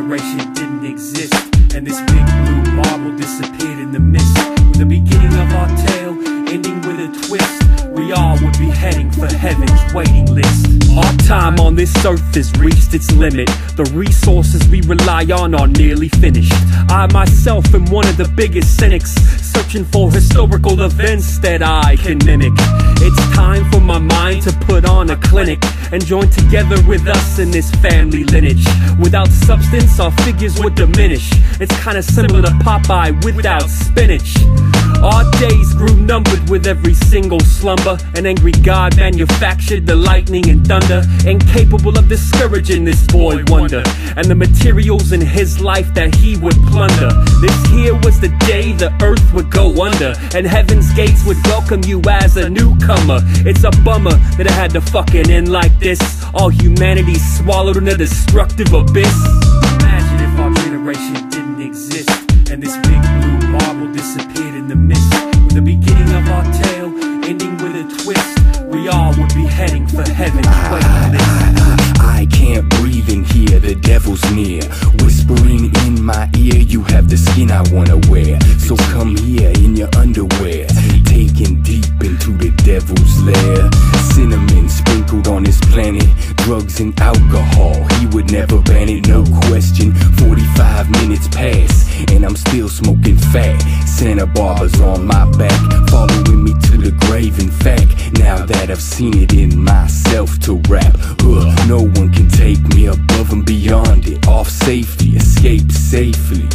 generation didn't exist, and this big blue marble disappeared in the mist. With the beginning of our tale, ending with a twist, we all would be heading for heaven's waiting list. Our time on this earth has reached its limit. The resources we rely on are nearly finished. I myself am one of the biggest cynics, searching for historical events that I can mimic. It's time for my mind to put on a clinic and join together with us in this family lineage. Without substance, our figures would diminish. It's kinda similar to Popeye without spinach. Our days grew numbered with every single slumber. An angry god manufactured the lightning and thunder, incapable of discouraging this boy wonder, and the materials in his life that he would plunder. This here was the day the earth would go under, and heaven's gates would welcome you as a newcomer. It's a bummer that I had to fucking end like this, all humanity swallowed in a destructive abyss. Imagine if our generation didn't exist, and this big blue marble disappeared in the mist. With the beginning of our tale, ending with a twist, we all would be heading for heaven's waiting list. I can't breathe in here, the devil's near, whispering in my ear, you have the skin I wanna wear. So come here in your underwear, taken deep into the devil's lair. Cinnamon sprinkled on this planet, drugs and alcohol, he would never ban it, no question. 45 minutes pass, and I'm still smoking fat. Santa Barbara's on my back, following me to the grave. In fact, now that I've seen it in myself to rap, no one can take me above and beyond it. Off safety, escape safely.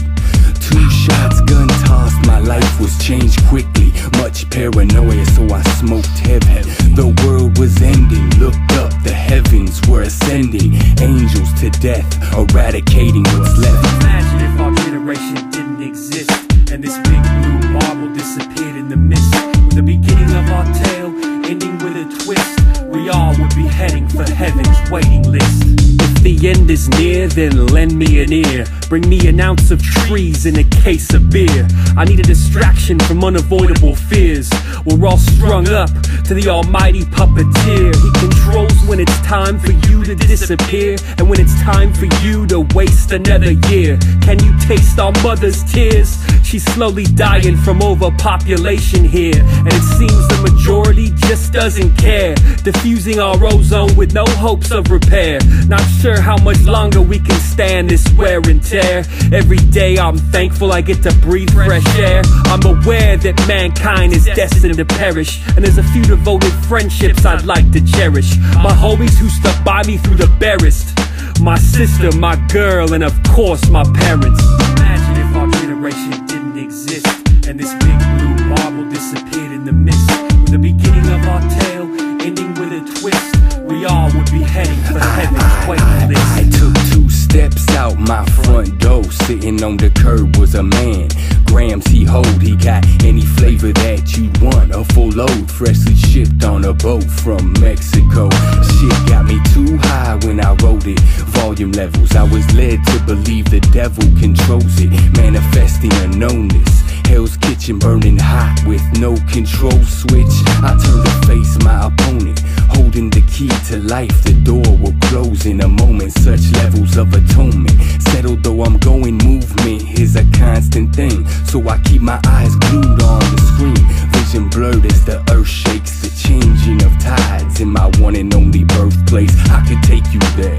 2 shots, gun tossed, my life was changed quickly. Much paranoia, so I smoked heavy. The world was ending, looked up, the heavens were ascending. Angels to death, eradicating what's left. Imagine if our generation didn't exist, and this big blue marble disappeared in the mist. With the beginning of our tale, ending with a twist, we all would be heading for heaven's waiting list. If the end is near, then lend me an ear. Bring me an ounce of trees and a case of beer. I need a distraction from unavoidable fears. We're all strung up to the almighty puppeteer. He controls when it's time for you to disappear, and when it's time for you to waste another year. Can you taste our mother's tears? She's slowly dying from overpopulation here, and it seems the majority just doesn't care. Diffusing our ozone with no hopes of repair. Not sure how much longer we can stand this wear and tear. Every day I'm thankful I get to breathe fresh air. I'm aware that mankind is destined to perish, and there's a few devoted friendships I'd like to cherish. My homies who stuck by me through the barest, my sister, my girl, and of course my parents. Imagine if our generation didn't exist, and this big blue marble disappeared in the mist. With the beginning of our tale, ending with a twist, we all would be heading for heaven's waiting list. I took 2 steps out my front door, sitting on the curb was a man. Grams he hold, he got any flavor that you want. A full load, freshly shipped on a boat from Mexico. Shit got me too high when I wrote it. Volume levels, I was led to believe the devil controls it. Manifesting a knownness, Hell's Kitchen burning hot with no control switch. I turned to face my opponent, holding the key to life. The door will close in a moment, such levels of atonement. Settled though I'm going, movement is a constant thing, so I keep my eyes glued on the screen. Vision blurred as the earth shakes, the changing of tides in my one and only birthplace. I could take you there,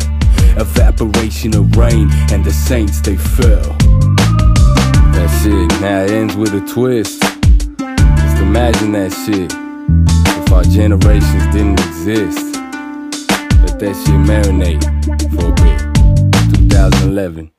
evaporation of rain, and the saints they fell. That shit, now it ends with a twist. Just imagine that shit, if our generations didn't exist. Let that shit marinate for a bit. 2011.